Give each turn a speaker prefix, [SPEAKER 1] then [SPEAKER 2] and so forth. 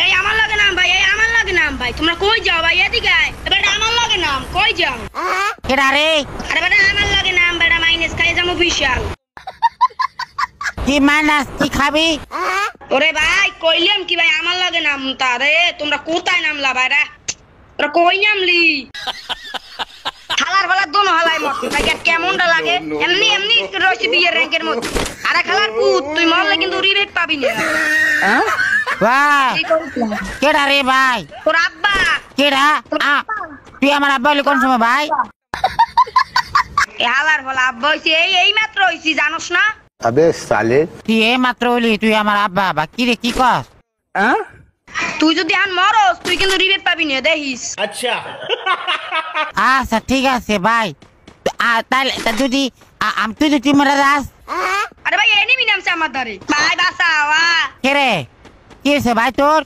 [SPEAKER 1] এই আমার লাগে নাম ভাই, এই আমার লাগে নাম ভাই। তোমরা কই যাও ভাই? এদিকে আয়। বেটা আমার লাগে নাম, কই যাও?
[SPEAKER 2] কেডা রে?
[SPEAKER 1] আরে বেটা আমার লাগে নাম, বেটা মাইনাস খাই যাবো বিশাল।
[SPEAKER 2] কি মাইনাস কি খাবি?
[SPEAKER 1] ওরে ভাই কইলাম কি ভাই আমার লাগে নাম তারে। তোমরা কোথায় নামলা ভাইরা? তোরা কই নামলি? খালার বেলা দোনো হালাই মত তাই কেমনটা লাগে? এমনি এমনি রয়েছে বিয়ের র্যাঙ্কের মধ্যে। আরে খালার পুত তুই মরলে কিন্তু রিবেট পাবি না।
[SPEAKER 2] ভাই কেডা রে ভাই?
[SPEAKER 1] তোর আব্বা।
[SPEAKER 2] কেডা? তুই আমার আব্বা হলি কোন সময় ভাই?
[SPEAKER 1] এ হালার বলা আব্বা হইছে এই মাত্র হইছি জানোস না?
[SPEAKER 3] अबे साले
[SPEAKER 2] তুই এই মাত্র হলি তুই আমার আব্বা বা কি রে কি কস?
[SPEAKER 1] তুই যদি আন মরস তুই কিন্তু রিবেট পাবি না দেখিস।
[SPEAKER 2] আচ্ছা ঠিক আছে ভাই। তাহলে যদি তুই যদি মারা যাস?
[SPEAKER 1] আরে ভাই এনিমি নামছে আমার ধারে। ভাই বাঁচাও।
[SPEAKER 2] কে রে? কি হয়েছে ভাই তোর?